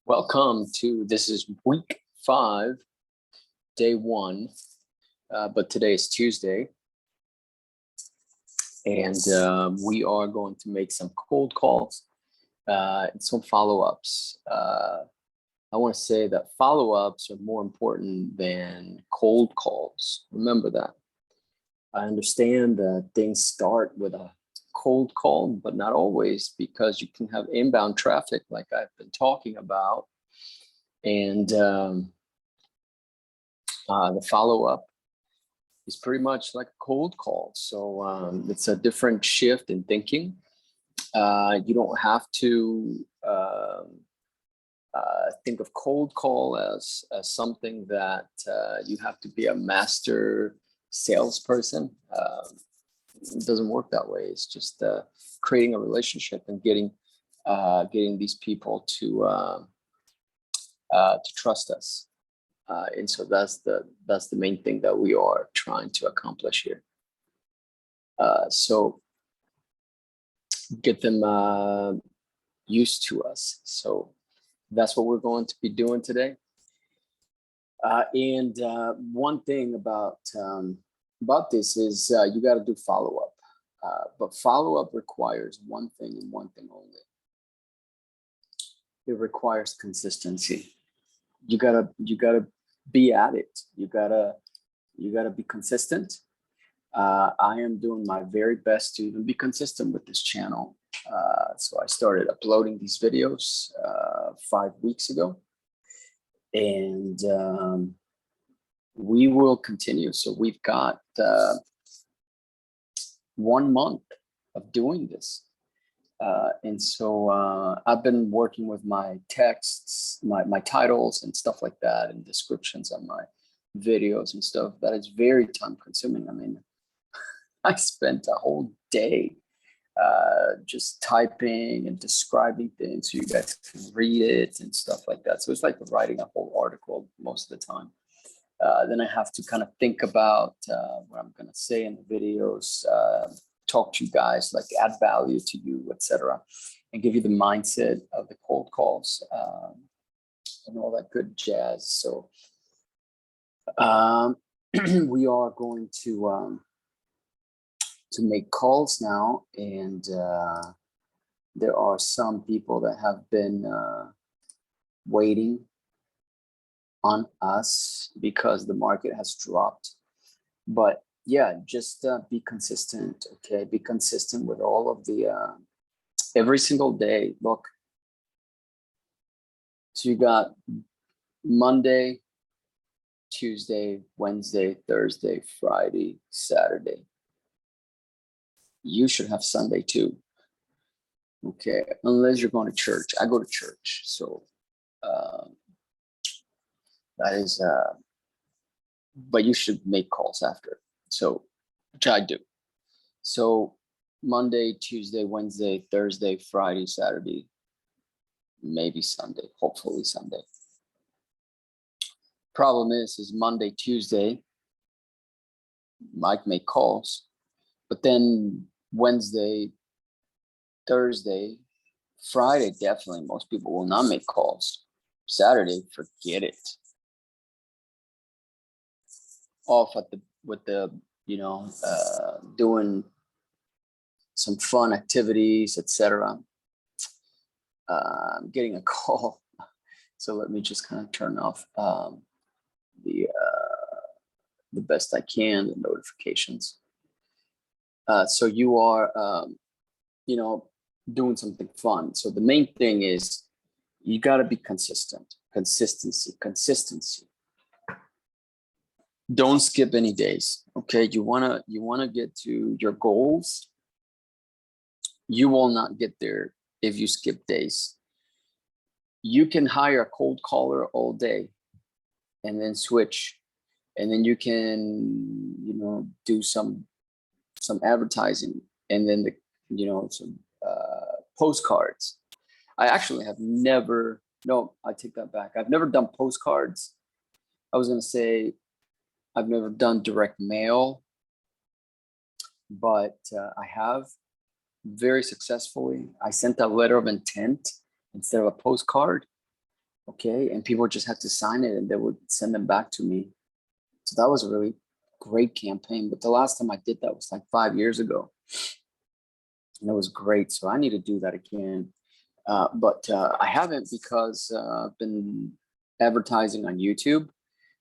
Welcome to, this is week 5, day 1, but today is Tuesday. And we are going to make some cold calls and some follow-ups. I want to say that follow-ups are more important than cold calls. Remember that. I understand that things start with a cold call, but not always, because you can have inbound traffic like I've been talking about. And the follow-up is pretty much like a cold call. So it's a different shift in thinking. You don't have to think of cold call as something that you have to be a master salesperson. It doesn't work that way. It's just creating a relationship and getting these people to trust us. And so that's the main thing that we are trying to accomplish here. So get them used to us. So that's what we're going to be doing today. And one thing about this is you got to do follow-up. But follow-up requires one thing and one thing only. It requires consistency. You gotta be at it. You gotta be consistent. I am doing my very best to even be consistent with this channel. So I started uploading these videos 5 weeks ago, and we will continue. So we've got 1 month of doing this. And so I've been working with my texts, my titles and stuff like that, and descriptions on my videos and stuff. That is very time consuming. I mean, I spent a whole day just typing and describing things so you guys can read it and stuff like that. So it's like writing a whole article most of the time. Then I have to kind of think about what I'm going to say in the videos, talk to you guys, like add value to you, etc., and give you the mindset of the cold calls and all that good jazz. So we are going to make calls now, and there are some people that have been waiting on us because the market has dropped. But yeah, just be consistent, okay? Be consistent with all of the, every single day. Look, so you got Monday, Tuesday, Wednesday, Thursday, Friday, Saturday. You should have Sunday too, okay? Unless you're going to church. I go to church, so that is, but you should make calls after. So, which I do. So Monday, Tuesday, Wednesday, Thursday, Friday, Saturday, maybe Sunday, hopefully Sunday. Problem is Monday, Tuesday, might make calls, but then Wednesday, Thursday, Friday, definitely most people will not make calls. Saturday, forget it. Off at with the doing some fun activities, etc. I'm getting a call, so let me just kind of turn off the best I can, the notifications. So you are doing something fun. So the main thing is you got to be consistent. Consistency. Don't skip any days. Okay, you wanna get to your goals. You will not get there if you skip days. You can hire a cold caller all day and then switch, and then you can do some advertising, and then some postcards. I actually have never, no, I take that back. I've never done postcards. I was gonna say I've never done direct mail, but I have very successfully. I sent a letter of intent instead of a postcard, Okay. And people just had to sign it and they would send them back to me. So that was a really great campaign. But the last time I did that was like 5 years ago. And it was great. So I need to do that again. But I haven't because I've been advertising on YouTube.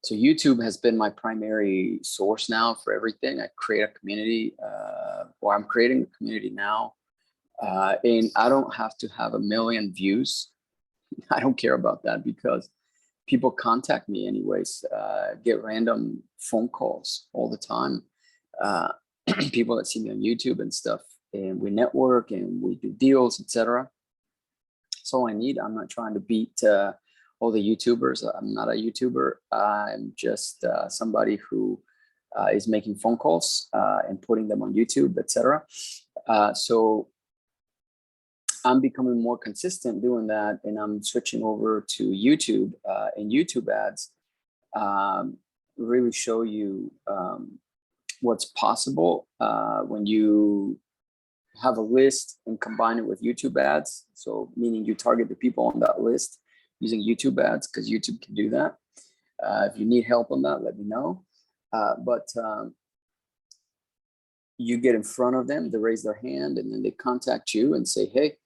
So YouTube has been my primary source now for everything. I create a community, or I'm creating a community now. And I don't have to have 1 million views. I don't care about that because people contact me anyways, get random phone calls all the time. Uh, people that see me on YouTube and stuff, and we network and we do deals, etc. That's all I need. I'm not trying to beat all the YouTubers. I'm not a YouTuber. I'm just somebody who is making phone calls and putting them on YouTube, etc. So I'm becoming more consistent doing that, and I'm switching over to YouTube, and YouTube ads really show you what's possible when you have a list and combine it with YouTube ads. So meaning you target the people on that list using YouTube ads, because YouTube can do that. If you need help on that, let me know. But you get in front of them, they raise their hand, and then they contact you and say, hey,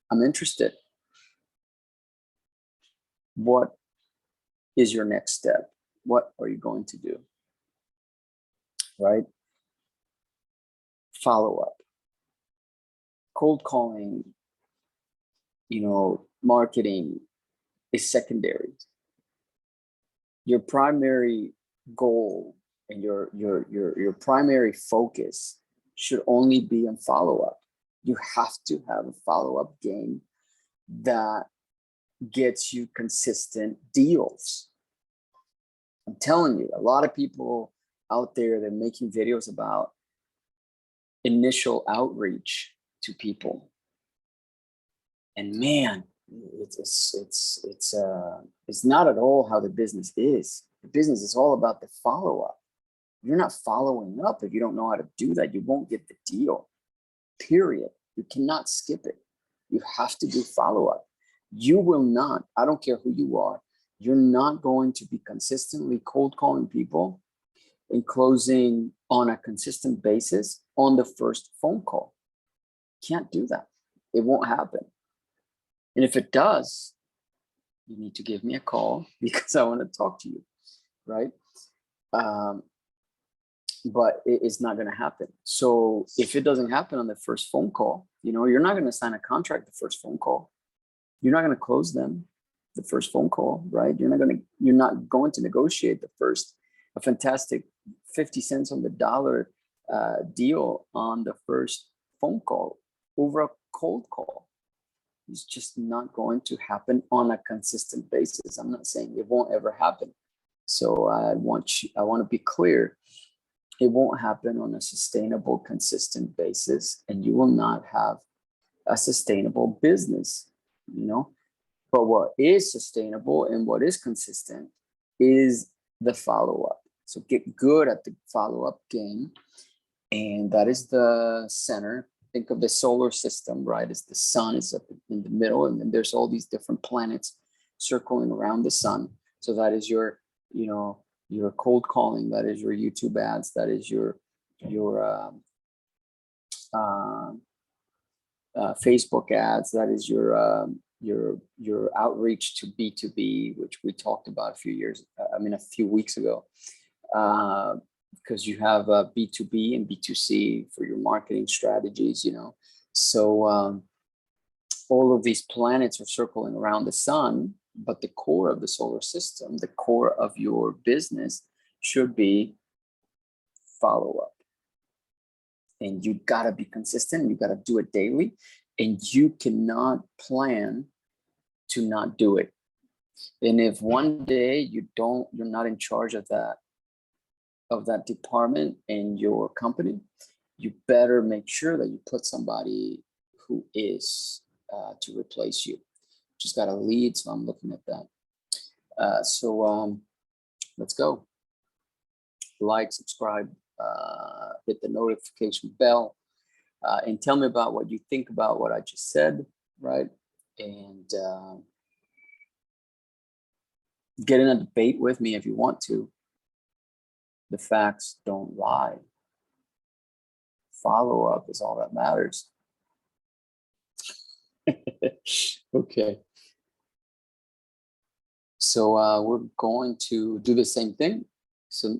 I'm interested. What is your next step? What are you going to do? Right? Follow up. Cold calling, marketing is secondary. Your primary goal and your primary focus should only be on follow-up. You have to have a follow-up game that gets you consistent deals. I'm telling you, a lot of people out there, they're making videos about initial outreach to people. And man, it's not at all how the business is. The business is all about the follow-up. You're not following up. If you don't know how to do that, you won't get the deal, period. You cannot skip it. You have to do follow-up. You will not, I don't care who you are, you're not going to be consistently cold calling people and closing on a consistent basis on the first phone call. Can't do that. It won't happen. And if it does, you need to give me a call because I want to talk to you, right? But it's not going to happen. So if it doesn't happen on the first phone call, you're not going to sign a contract the first phone call. You're not going to close them the first phone call, right? You're not going to negotiate a fantastic 50 cents on the dollar deal on the first phone call over a cold call. It's just not going to happen on a consistent basis. I'm not saying it won't ever happen. So I want to be clear. It won't happen on a sustainable, consistent basis, and you will not have a sustainable business, But what is sustainable and what is consistent is the follow-up. So get good at the follow-up game, and that is the center. Think of the solar system, right? It's the sun is up in the middle, and then there's all these different planets circling around the sun. So that is your cold calling, that is your YouTube ads, that is your Facebook ads, that is your outreach to B2B, which we talked about a few weeks ago, because you have B2B and B2C for your marketing strategies, So all of these planets are circling around the sun, but the core of the solar system, the core of your business should be follow-up. And you gotta be consistent, you gotta do it daily, and you cannot plan to not do it. And if one day you're not in charge of that department in your company, you better make sure that you put somebody who is to replace you. Just got a lead, so I'm looking at that. So let's go. Like, subscribe, hit the notification bell, and tell me about what you think about what I just said, right? And Get in a debate with me if you want to. The facts don't lie. Follow up is all that matters. Okay. So we're going to do the same thing. So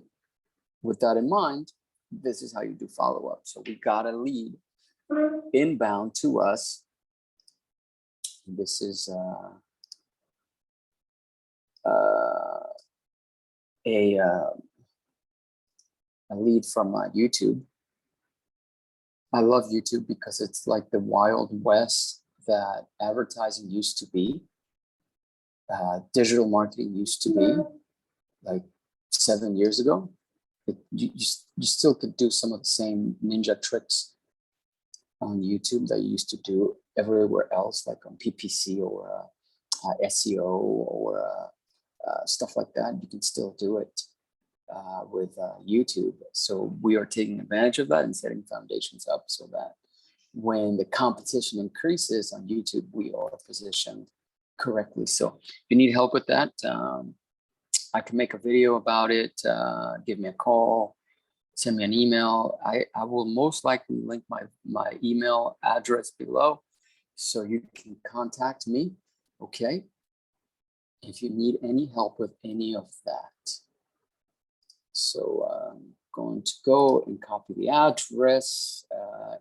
with that in mind, this is how you do follow up. So we got a lead inbound to us. This is a lead from YouTube. I love YouTube because it's like the Wild West that advertising used to be. Digital marketing used to be like 7 years ago. You still could do some of the same ninja tricks on YouTube that you used to do everywhere else, like on PPC or SEO or stuff like that. You can still do it with YouTube. So we are taking advantage of that and setting foundations up so that when the competition increases on YouTube, we are positioned correctly. So if you need help with that, I can make a video about it. Give me a call, send me an email. I will most likely link my email address below so you can contact me, okay? If you need any help with any of that. So I'm going to go and copy the address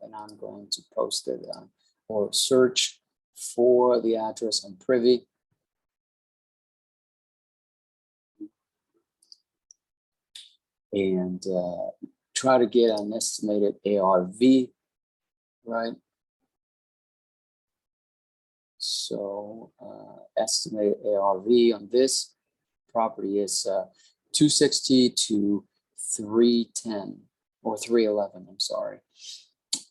and I'm going to post it or search for the address on Privy. And try to get an estimated ARV, right? So estimated ARV on this property is 260 to 310 or 311, I'm sorry.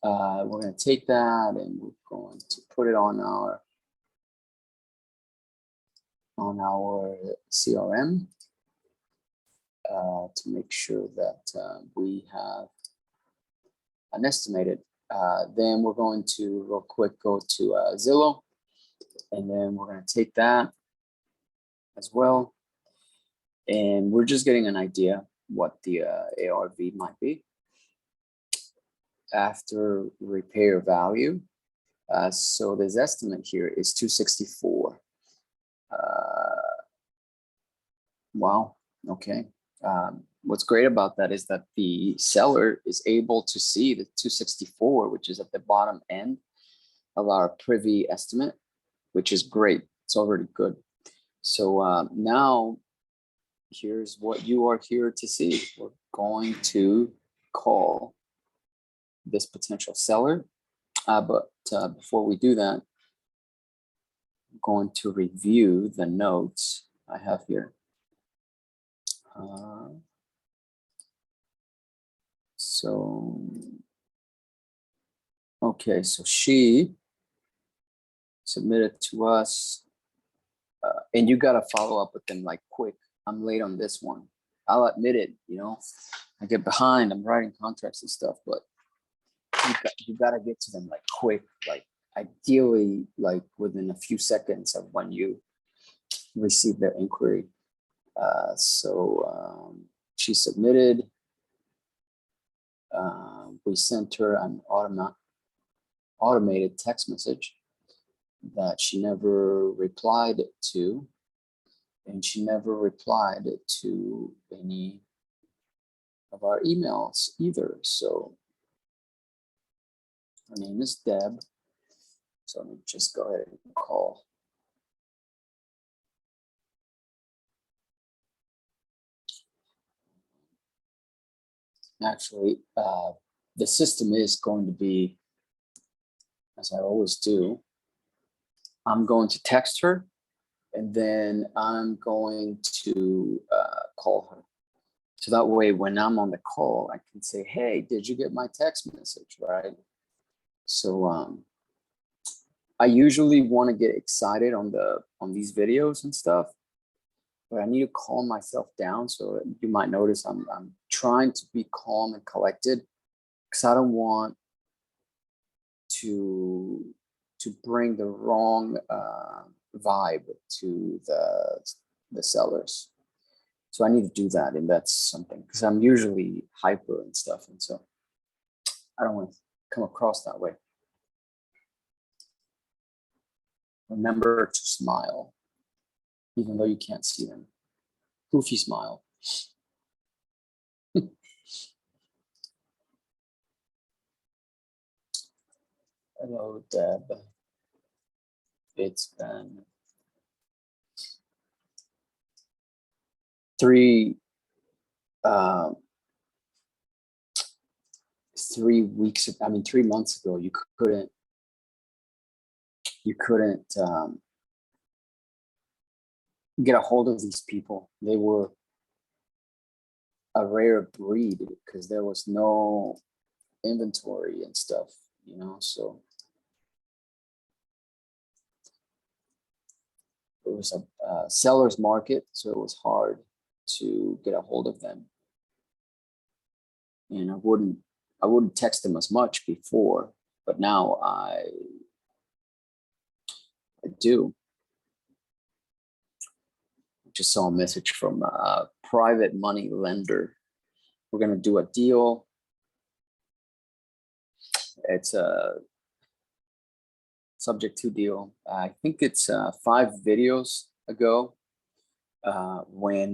We're going to take that and we're going to put it on our CRM to make sure that we have an estimated. Then we're going to real quick go to Zillow, and then we're going to take that as well. And we're just getting an idea what the ARV might be after repair value. So this estimate here is 264. Wow, okay. What's great about that is that the seller is able to see the 264, which is at the bottom end of our Privy estimate, which is great. It's already good. So now here's what you are here to see. We're going to call this potential seller. But before we do that, I'm going to review the notes I have here. Okay, so she submitted to us, and you got to follow up with them like quick. I'm late on this one. I'll admit it, you know, I get behind, I'm writing contracts and stuff, but you got to get to them like quick, like ideally like within a few seconds of when you receive their inquiry. She submitted. We sent her an automated text message that she never replied to, and she never replied to any of our emails either. So her name is Deb. So let me just go ahead and call. Actually, the system is going to be, as I always do, I'm going to text her and then I'm going to call her. So that way, when I'm on the call, I can say, hey, did you get my text message, right? So I usually want to get excited on these videos and stuff, but I need to calm myself down. So you might notice I'm trying to be calm and collected because I don't want to bring the wrong vibe to the sellers. So I need to do that, and that's something because I'm usually hyper and stuff, and so I don't want to come across that way. Remember to smile, even though you can't see them. Goofy smile. Hello, Deb. It's been 3 weeks. I mean, 3 months ago, you couldn't get a hold of these people. They were a rare breed because there was no inventory and stuff, you know, so it was a seller's market, so it was hard to get a hold of them. And I wouldn't text them as much before, but now I do. Just saw a message from a private money lender. We're gonna do a deal. It's a subject to deal. I think it's 5 videos ago when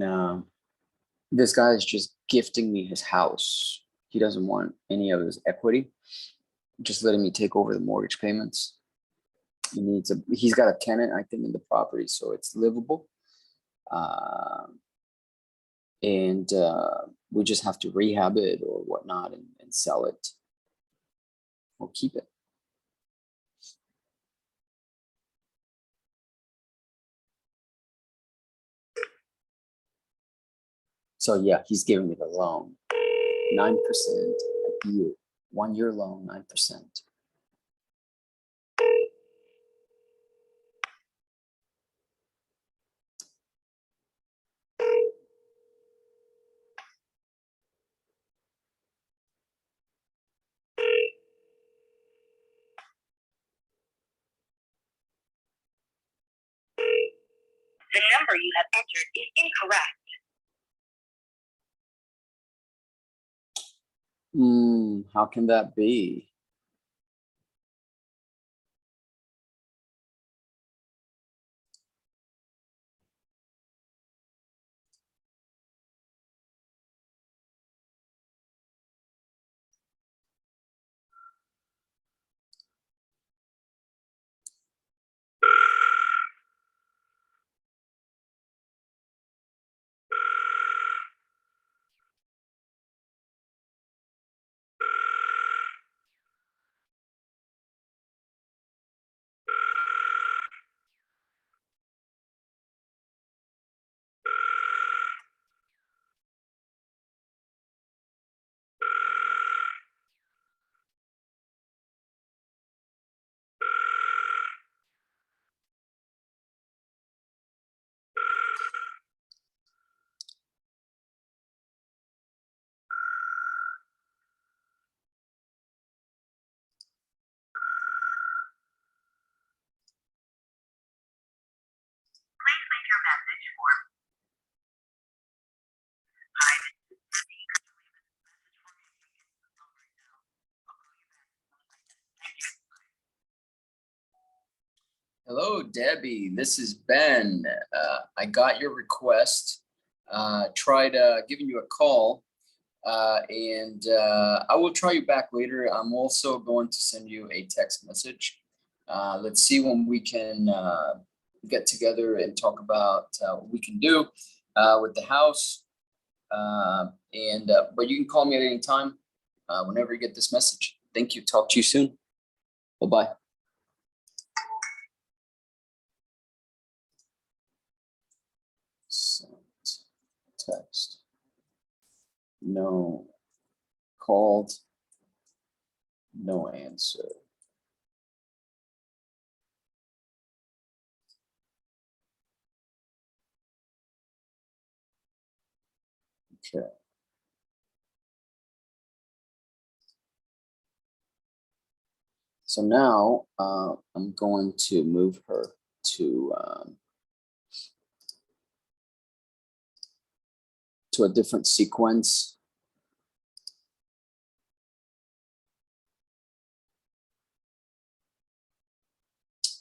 this guy is just gifting me his house. He doesn't want any of his equity, just letting me take over the mortgage payments. He's got a tenant, I think, in the property, so it's livable. And we just have to rehab it or whatnot and sell it or keep it. So yeah, he's giving me the loan, 9% a year, 1 year loan, 9%. The number you have entered is incorrect. How can that be? Please leave your message for hi. Hello, Debbie. This is Ben. I got your request. Tried giving you a call, and I will try you back later. I'm also going to send you a text message. Let's see when we can get together and talk about what we can do with the house. But you can call me at any time whenever you get this message. Thank you. Talk to you soon. Bye-bye. Sent text. No. Called. No answer. Okay. So now I'm going to move her to to a different sequence.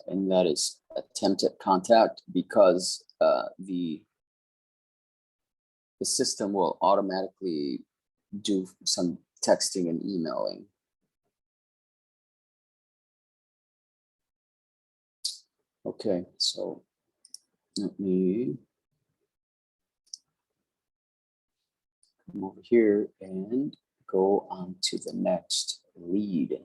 And that is attempted contact, because the system will automatically do some texting and emailing. Okay, so let me come over here and go on to the next lead.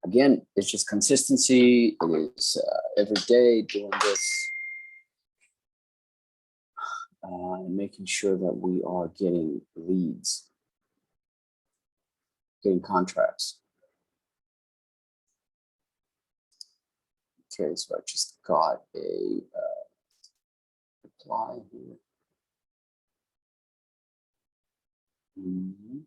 Again, it's just consistency. It is every day doing this, and making sure that we are getting leads, getting contracts. Okay, so I just got a reply here. Mhm.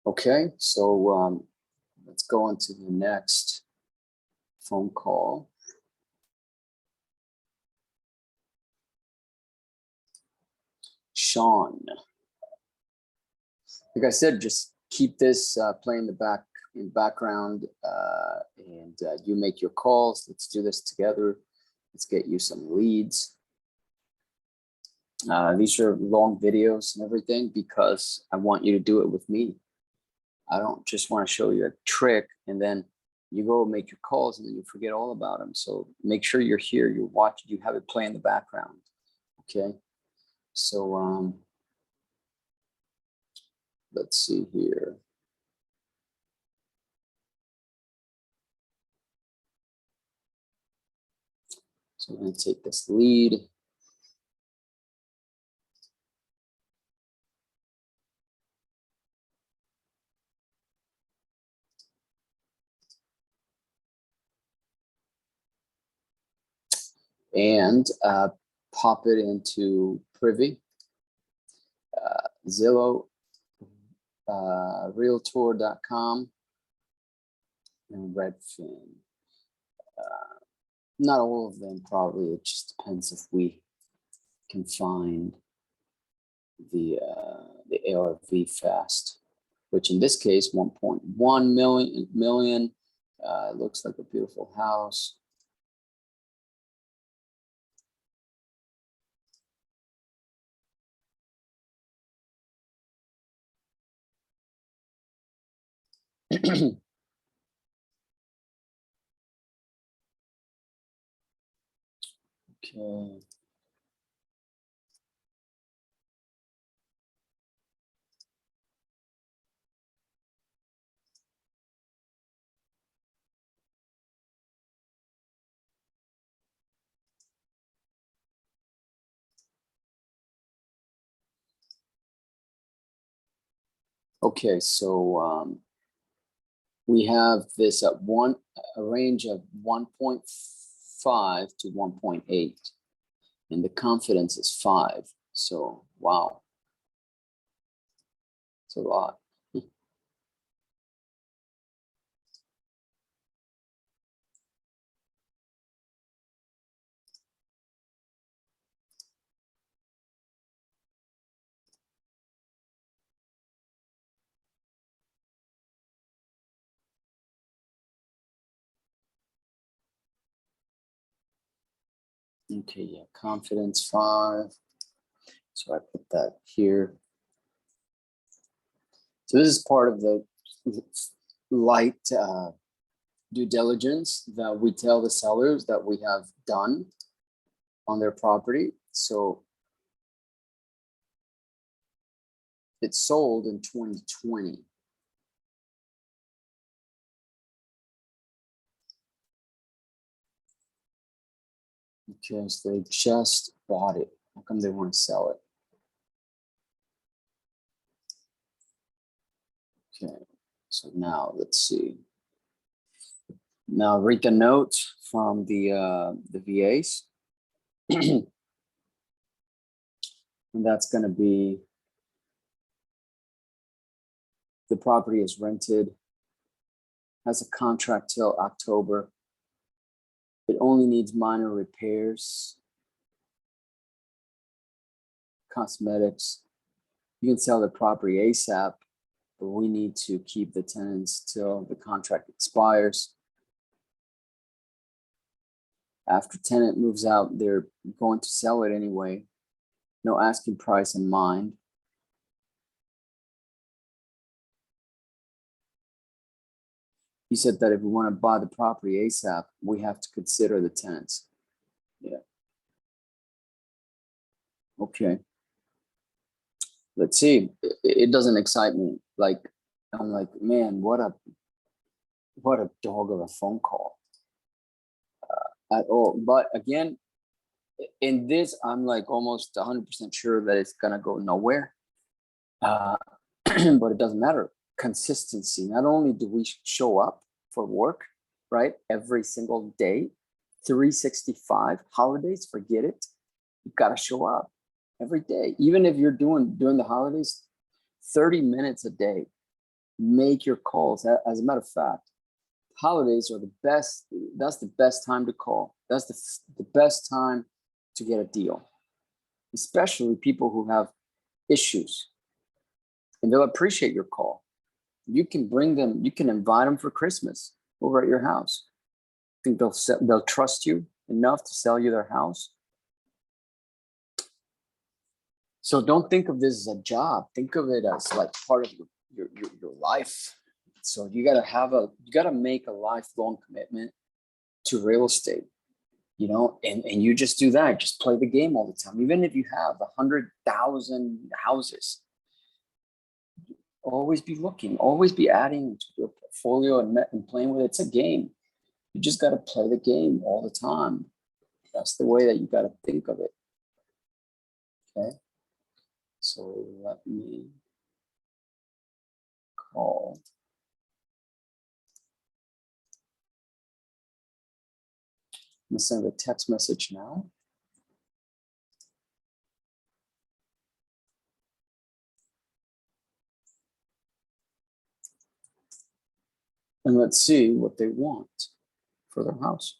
Okay, so let's go on to the next phone call. Sean. Like I said, just keep this playing in the background, and you make your calls. Let's do this together. Let's get you some leads. These are long videos and everything because I want you to do it with me. I don't just want to show you a trick and then you go make your calls and then you forget all about them. So make sure you're here, you watch, you have it play in the background. Okay. So let's see here. So I'm going to take this lead. And pop it into Privy, Zillow, Realtor.com, and Redfin. Not all of them, probably. It just depends if we can find the ARV fast, which in this case 1.1 million. Looks like a beautiful house. Okay. Okay, so we have this at a range of 1.5 to 1.8, and the confidence is 5. So wow, it's a lot. Okay, yeah, confidence 5. So I put that here. So this is part of the light due diligence that we tell the sellers that we have done on their property. So it sold in 2020. Because they just bought it. How come they want to sell it? Okay, So now let's see. Now read the notes from the VAs. And that's going to be, the property is rented, has a contract till October. It only needs minor repairs, cosmetics. You can sell the property ASAP, but we need to keep the tenants till the contract expires. After tenant moves out, they're going to sell it anyway. No asking price in mind. He said that if we want to buy the property ASAP, we have to consider the tenants. Yeah. Okay. Let's see. It doesn't excite me. Like, I'm like, man, what a dog of a phone call at all. But again, in this, I'm like almost 100% sure that it's gonna go nowhere. But it doesn't matter. Consistency. Not only do we show up for work, right, every single day, 365 holidays, forget it. You gotta show up every day, even if you're during the holidays, 30 minutes a day. Make your calls. As a matter of fact, holidays are the best. That's the best time to call. That's the best time to get a deal, especially people who have issues, and they'll appreciate your call. You can bring them, you can invite them for Christmas over at your house. I think they'll trust you enough to sell you their house. So don't think of this as a job. Think of it as like part of your life. So you gotta make a lifelong commitment to real estate, you know, and you just do that. Just play the game all the time. Even if you have 100,000 houses, always be looking, always be adding to your portfolio and playing with it. It's a game. You just got to play the game all the time. That's the way that you got to think of it. Okay. So let me call. I'm gonna send a text message now. And let's see what they want for their house.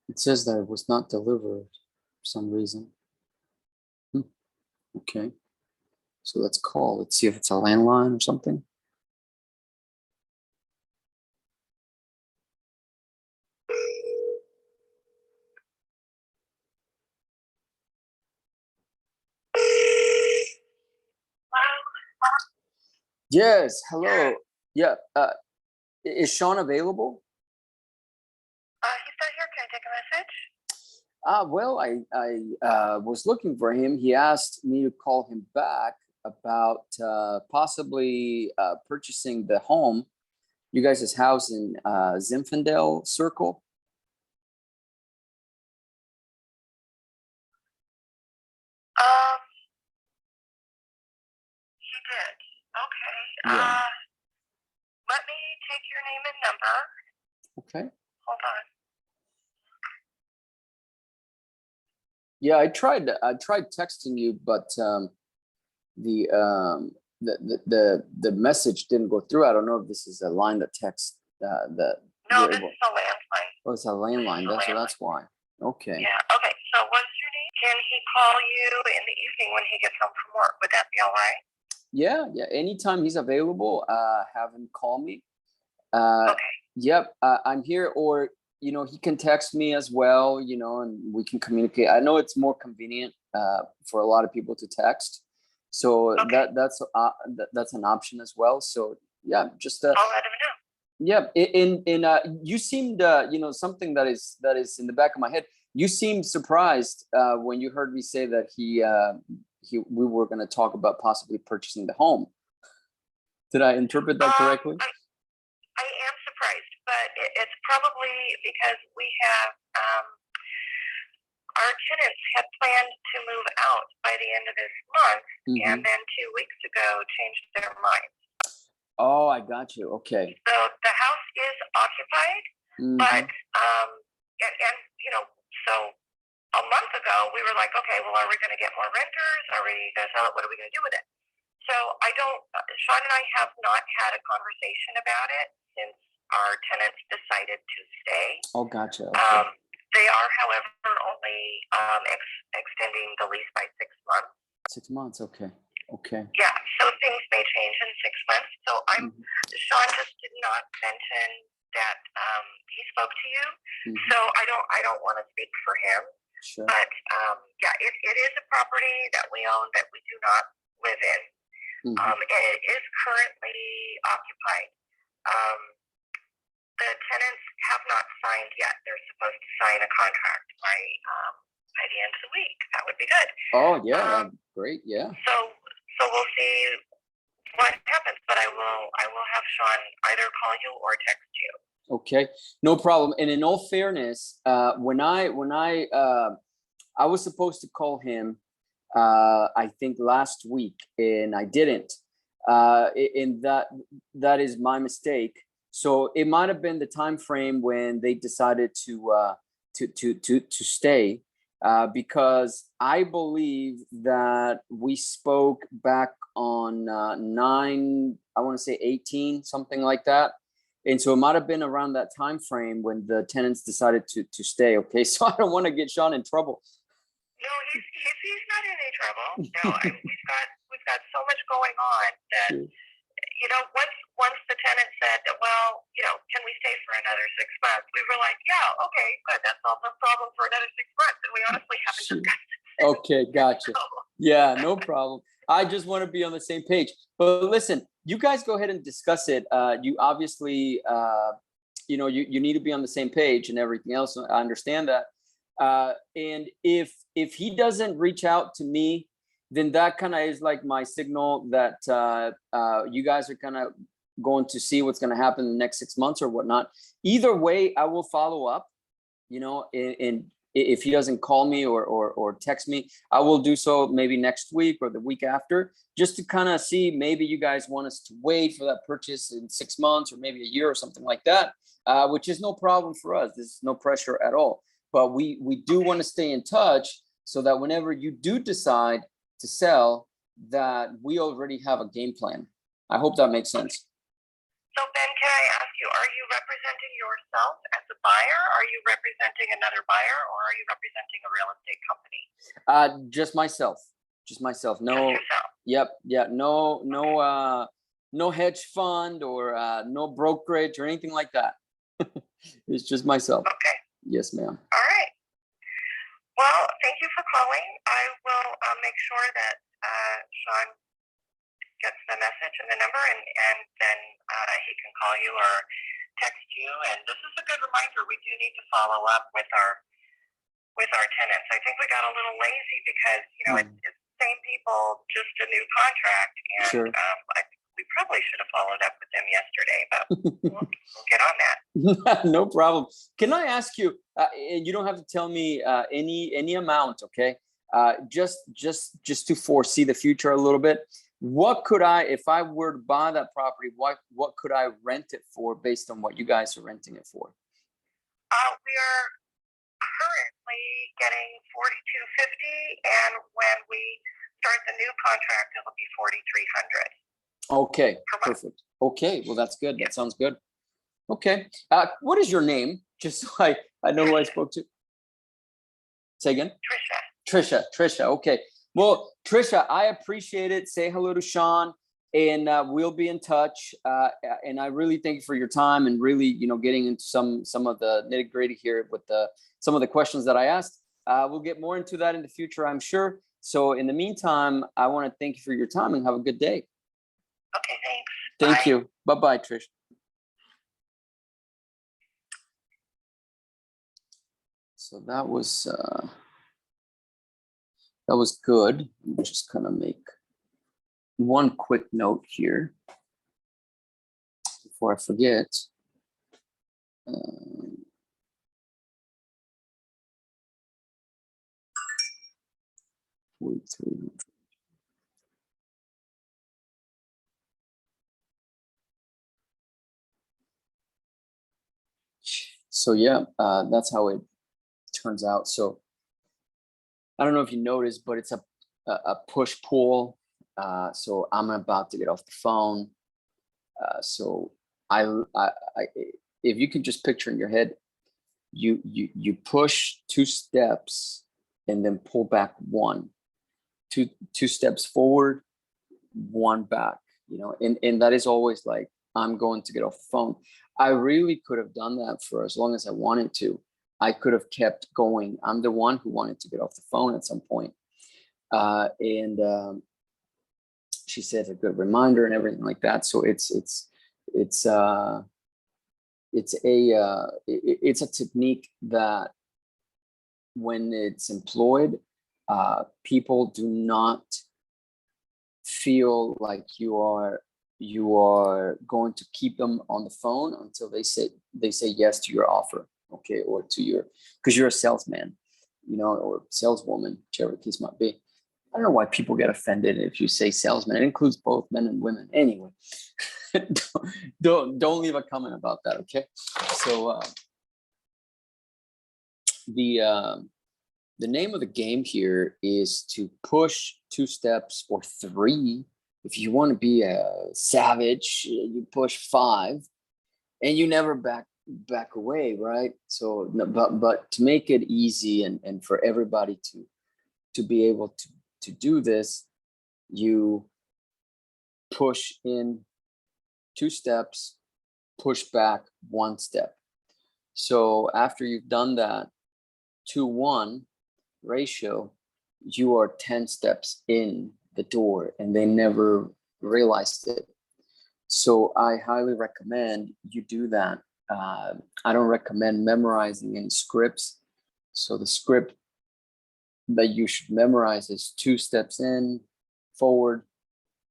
It says that it was not delivered for some reason. Okay. So let's call. Let's see if it's a landline or something. Yes. Hello. Yeah. Is Sean available? He's not here. Can I take a message? Well, I was looking for him. He asked me to call him back about possibly purchasing the home, you guys' house in Zinfandel Circle. He did. Okay. Yeah. Let me take your name and number. Okay. Hold on. Yeah, I tried texting you, but the message didn't go through. I don't know if this is a line that texts that. No, this is a landline. Oh, it's a landline. That's why. Okay. Yeah. Okay. So what's your name? Can he call you in the evening when he gets home from work? Would that be all right? Yeah. Anytime he's available, have him call me. Okay. Yep. I'm here, or he can text me as well. And we can communicate. I know it's more convenient for a lot of people to text, so Okay. that's an option as well. So yeah, just I'll let him know. Yeah, you seemed, something that is in the back of my head. You seemed surprised when you heard me say that we were going to talk about possibly purchasing the home. Did I interpret that correctly? I am surprised, but it's probably because we have our tenants had planned to move out by the end of this month, and then 2 weeks ago changed their minds. Oh, I got you. Okay. So the house is occupied, but and so a month ago we were like, okay, well, are we going to get more renters? Are we going to sell it? What are we going to do with it? So Sean and I have not had a conversation about it since our tenants decided to stay. Oh, gotcha. Okay. They are, however, only extending the lease by 6 months. 6 months. Okay. Okay. Yeah. So things may change in 6 months. So Sean just did not mention that he spoke to you. So I don't want to speak for him. Sure. But it is a property that we own that we do not live in. And it is currently occupied. The tenants have not signed yet. They're supposed to sign a contract by the end of the week. That would be good. Oh yeah, great. Yeah. So we'll see what happens. But I will have Sean either call you or text you. Okay, no problem. And in all fairness, when I was supposed to call him, I think last week, and I didn't. And that is my mistake. So it might have been the time frame when they decided to stay, because I believe that we spoke back on 9, I want to say 18, something like that. And so it might have been around that time frame when the tenants decided to stay. Okay, so I don't want to get Sean in trouble. No, he's not in any trouble. No, we've got so much going on that once the tenant said, well, can we stay for another 6 months? We were like, yeah, okay, good. That's all no problem for another 6 months, and we honestly haven't discussed it. Okay, gotcha. Yeah, no problem. I just want to be on the same page. But listen, you guys go ahead and discuss it. You obviously, you need to be on the same page and everything else. I understand that. And if he doesn't reach out to me, then that kind of is like my signal that you guys are kind of going to see what's going to happen in the next 6 months or whatnot. Either way, I will follow up, and if he doesn't call me or text me, I will do so maybe next week or the week after, just to kind of see, maybe you guys want us to wait for that purchase in 6 months or maybe a year or something like that, which is no problem for us. There's no pressure at all. But we do want to stay in touch so that whenever you do decide to sell, that we already have a game plan. I hope that makes sense. So Ben, can I ask you, are you representing yourself as a buyer? Are you representing another buyer, or are you representing a real estate company? Just myself. No. Just yourself. Yep. Yeah. No hedge fund or no brokerage or anything like that. It's just myself. Okay. Yes, ma'am. All right. Well, thank you for calling. I will make sure that Sean gets the message and the number, and then he can call you or text you. And this is a good reminder. We do need to follow up with our tenants. I think we got a little lazy because it's the same people, just a new contract, and Sure. I think we probably should have followed up with them yesterday, but we'll get on that. No problem. Can I ask you, and you don't have to tell me any amount, okay? Just to foresee the future a little bit. What could if I were to buy that property, what could I rent it for based on what you guys are renting it for? We are currently getting $4,250, and when we start the new contract, it'll be $4,300. Okay, perfect. Okay, well, that's good. That sounds good. Okay. What is your name? Just so I know who I spoke to. Say again? Trisha. Okay. Well, Trisha, I appreciate it. Say hello to Sean, and we'll be in touch. And I really thank you for your time and really, getting into some of the nitty gritty here with some of the questions that I asked. We'll get more into that in the future, I'm sure. So in the meantime, I want to thank you for your time and have a good day. Okay, thanks. Thank you. Bye-bye, Trish. So that was good. I'm just gonna make one quick note here before I forget. 4300. So yeah, that's how it turns out. So I don't know if you noticed, but it's a push pull. So I'm about to get off the phone. So I if you can just picture in your head, you push 2 steps and then pull back 1, 2 steps forward, 1 back. And that is always like, I'm going to get off the phone. I really could have done that for as long as I wanted to. I could have kept going. I'm the one who wanted to get off the phone at some point. And she said a good reminder and everything like that. So it's a technique that when it's employed, people do not feel like you are going to keep them on the phone until they say yes to your offer, okay, or to your, because you're a salesman, or saleswoman, whichever case might be. I don't know why people get offended if you say salesman. It includes both men and women. Anyway, don't leave a comment about that, okay? So the name of the game here is to push 2 steps or 3. If you want to be a savage, you push 5, and you never back away, right? So, but to make it easy and for everybody to be able to do this, you push in 2 steps, push back 1 step. So after you've done that 2-1 ratio, you are 10 steps in the door, and they never realized it. So I highly recommend you do that. I don't recommend memorizing any scripts. So the script that you should memorize is 2 steps in, forward,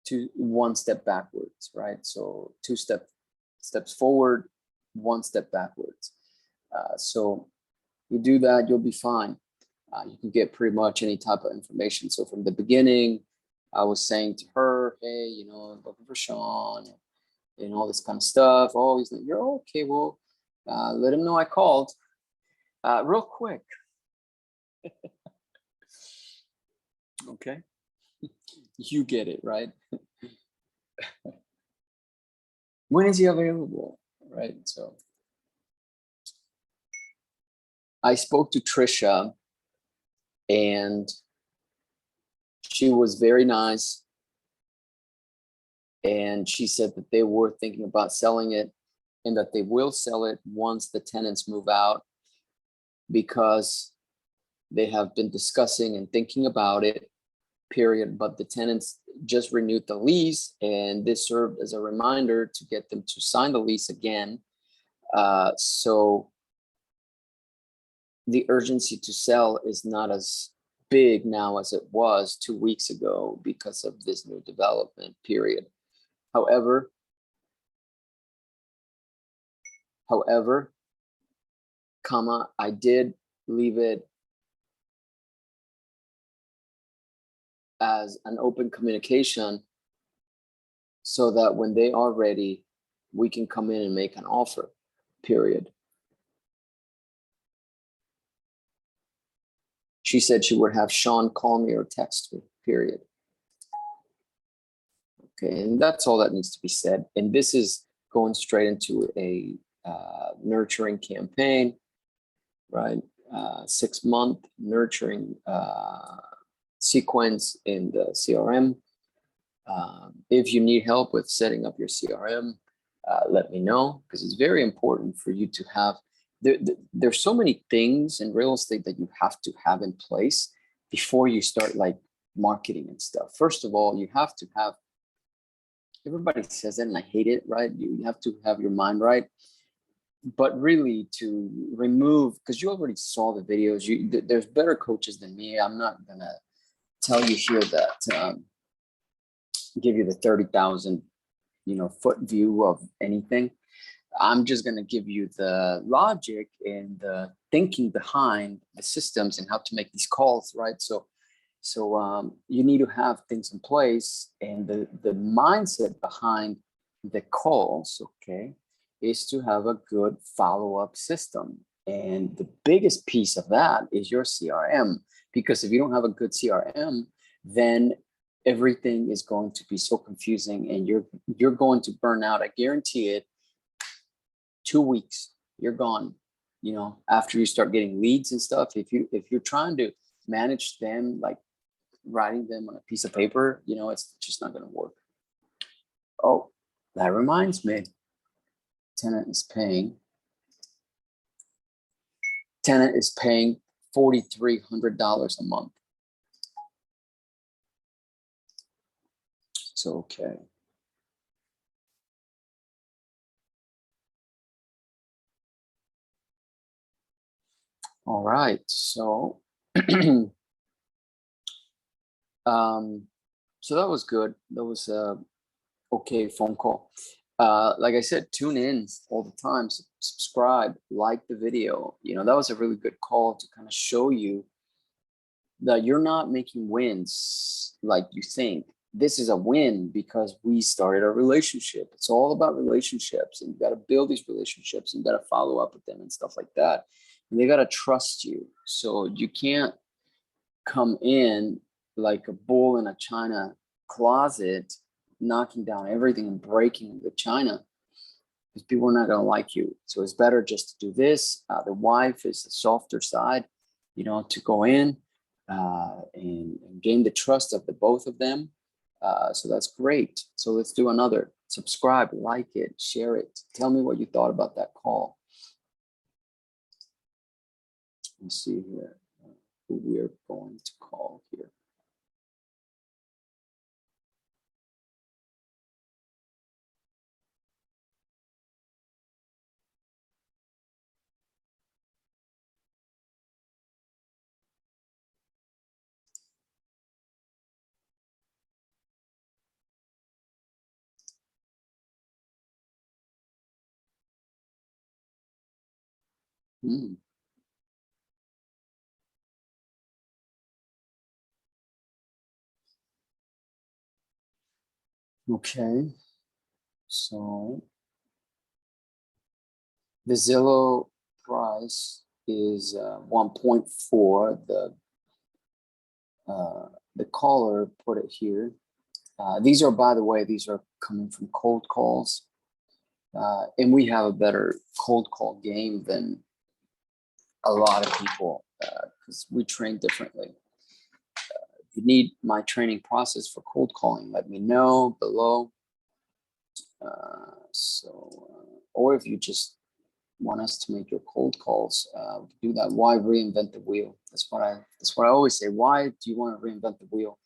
1 step backwards, right? So 2 steps forward, 1 step backwards. So you do that, you'll be fine. You can get pretty much any type of information. So from the beginning, I was saying to her, hey, I'm looking for Sean and all this kind of stuff. Oh, he's like, you're okay. Well, let him know I called real quick. Okay. You get it, right? When is he available? Right. So I spoke to Trisha, and she was very nice. And she said that they were thinking about selling it, and that they will sell it once the tenants move out, because they have been discussing and thinking about it, period. But the tenants just renewed the lease, and this served as a reminder to get them to sign the lease again. So the urgency to sell is not as big now as it was 2 weeks ago because of this new development, period. However, I did leave it as an open communication so that when they are ready, we can come in and make an offer, period. She said she would have Sean call me or text me, period. Okay, and that's all that needs to be said. And this is going straight into a nurturing campaign, right? 6-month nurturing sequence in the CRM. If you need help with setting up your CRM, let me know, because it's very important for you to have. There's so many things in real estate that you have to have in place before you start like marketing and stuff. First of all, you have to have, everybody says that and I hate it, right? You have to have your mind right. but really to remove, because you already saw the videos, there's better coaches than me. I'm not gonna tell you here that give you the 30,000 foot view of anything. I'm just going to give you the logic and the thinking behind the systems and how to make these calls, right? So you need to have things in place, and the mindset behind the calls, okay, is to have a good follow-up system. And the biggest piece of that is your CRM, because if you don't have a good CRM, then everything is going to be so confusing, and you're going to burn out. I guarantee it. 2 weeks, you're gone. After you start getting leads and stuff, if you're trying to manage them like writing them on a piece of paper, it's just not going to work. Oh, that reminds me. Tenant is paying $4,300 a month. So, okay. All right. So, so that was good. That was a okay phone call. Like I said, tune in all the time, subscribe, like the video. That was a really good call to kind of show you that you're not making wins like you think. This is a win because we started a relationship. It's all about relationships, and you got to build these relationships, and you got to follow up with them and stuff like that. And they got to trust you. So you can't come in like a bull in a china closet, knocking down everything and breaking the china, because people are not going to like you. So it's better just to do this. The wife is the softer side, to go in and gain the trust of the both of them. So that's great. So let's do another. Subscribe, like it, share it. Tell me what you thought about that call. Let's see here who we're going to call here. Hmm. Okay, so the Zillow price is 1.4. The caller put it here. These are, by the way, these are coming from cold calls, and we have a better cold call game than a lot of people because we train differently. If you need my training process for cold calling, let me know below. Or if you just want us to make your cold calls, do that. Why reinvent the wheel? That's what I always say. Why do you want to reinvent the wheel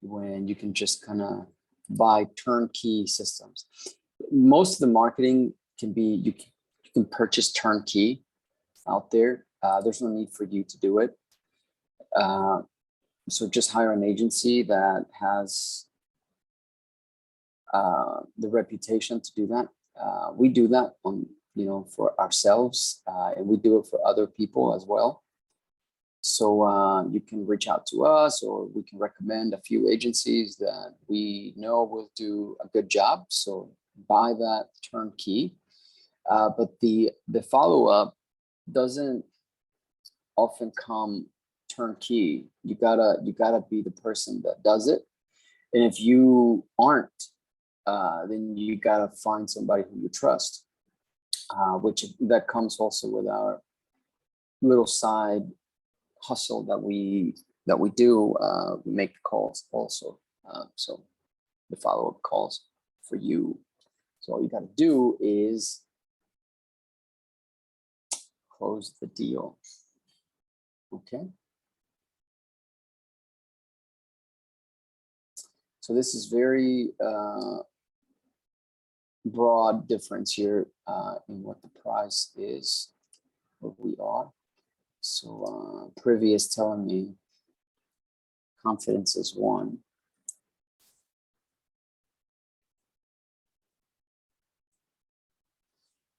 when you can just kind of buy turnkey systems? Most of the marketing can be, you can purchase turnkey out there. There's no need for you to do it. So just hire an agency that has the reputation to do that. We do that for ourselves, and we do it for other people as well. So you can reach out to us, or we can recommend a few agencies that we know will do a good job. So buy that turnkey. But the follow-up doesn't often come turnkey. You gotta be the person that does it. And if you aren't, then you gotta find somebody who you trust, which that comes also with our little side hustle that we do. We make the calls also, so the follow-up calls for you. So all you got to do is close the deal. Okay. So this is very broad difference here in what the price is where we are. So Privy is telling me confidence is 1.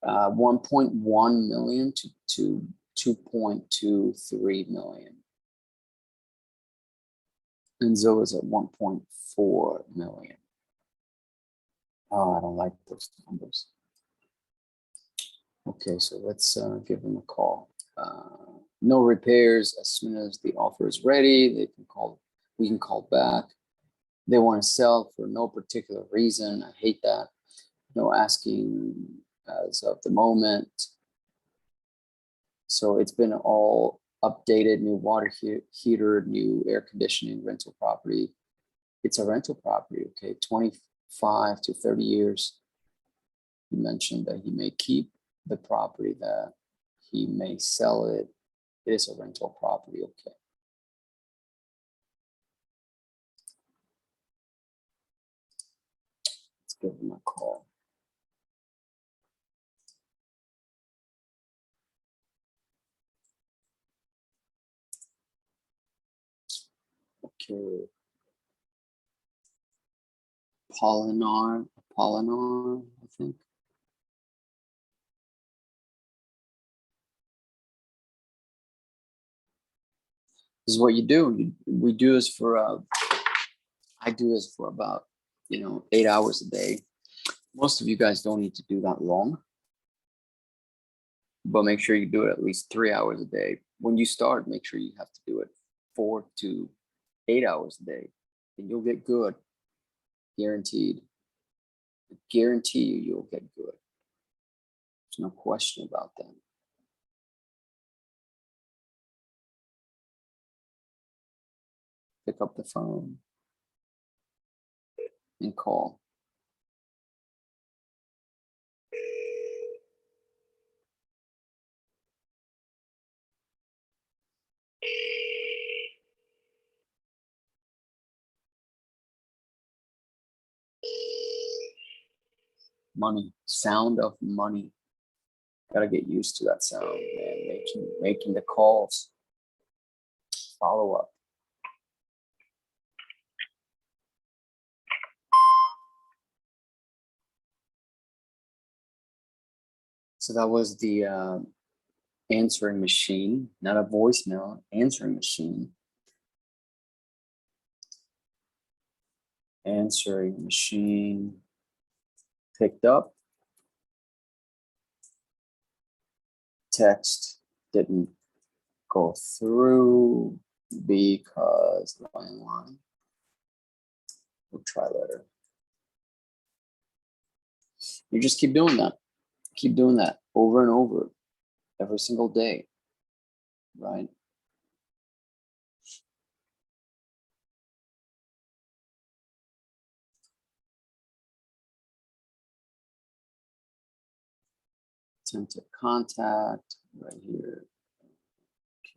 1.1 million to 2.23 million. And Zoe is at 1.4 million. Oh, I don't like those numbers. Okay, so let's give them a call. No repairs. As soon as the offer is ready, they can call. We can call back. They want to sell for no particular reason. I hate that. No asking as of the moment. So it's been all updated, new water heater, new air conditioning, rental property. It's a rental property, okay, 25 to 30 years. He mentioned that he may keep the property, that he may sell it. It is a rental property, okay. Let's give him a call. Okay. Apollinar, I think. This is what you do. We do this for, I do this for about, 8 hours a day. Most of you guys don't need to do that long, but make sure you do it at least 3 hours a day. When you start, make sure you have to do it 4 to 8 hours a day, and you'll get good. Guaranteed. I guarantee you'll get good. There's no question about that. Pick up the phone and call. Money, sound of money. Gotta get used to that sound, man. Making the calls. Follow up. So that was the answering machine, not a voicemail, answering machine. Answering machine picked up. Text didn't go through because landline. We'll try later. You just keep doing that. Keep doing that over and over every single day, right? Attempt to contact right here.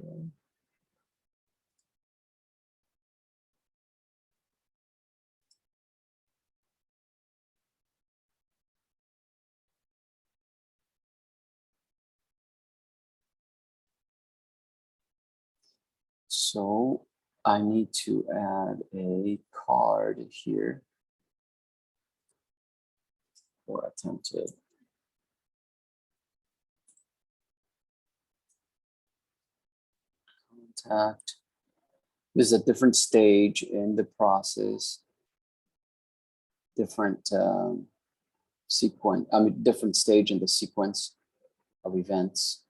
Okay. So I need to add a card here for attempted. Contact. This is a different stage in the process, different sequence, different stage in the sequence of events,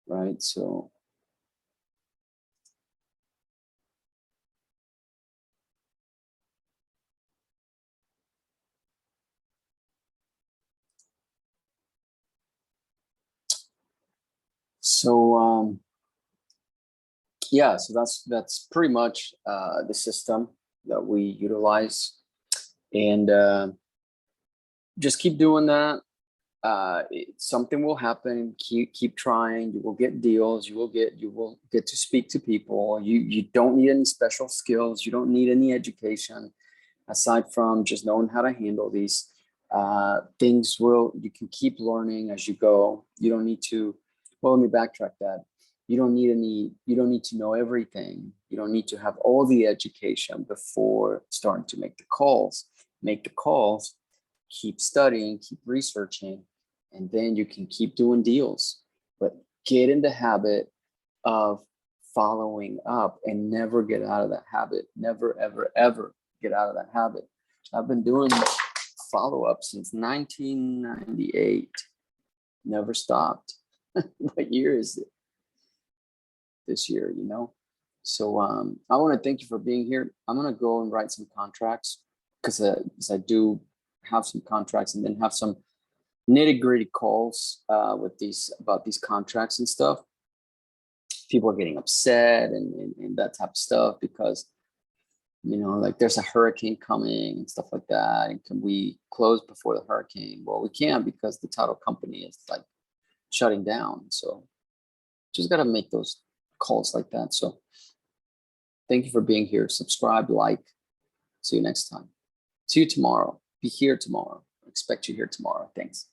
right? So yeah, so that's pretty much the system that we utilize, and just keep doing that. Something will happen. Keep trying. You will get deals. You will get to speak to people. You don't need any special skills. You don't need any education aside from just knowing how to handle these. You can keep learning as you go. You don't need to, well, let me backtrack that. You don't need to know everything. You don't need to have all the education before starting to make the calls. Make the calls, keep studying, keep researching, and then you can keep doing deals. But get in the habit of following up and never get out of that habit. Never, ever, ever get out of that habit. I've been doing follow-up since 1998. Never stopped. What year is it? This year, you know? So I want to thank you for being here. I'm going to go and write some contracts because I do have some contracts and then have some nitty-gritty calls with these about these contracts and stuff. People are getting upset and that type of stuff because, you know, like there's a hurricane coming and stuff like that. And can we close before the hurricane? Well, we can't because the title company is like shutting down. So just got to make those calls like that. So thank you for being here. Subscribe, like. See you next time. See you tomorrow. Be here tomorrow. Expect you here tomorrow. Thanks.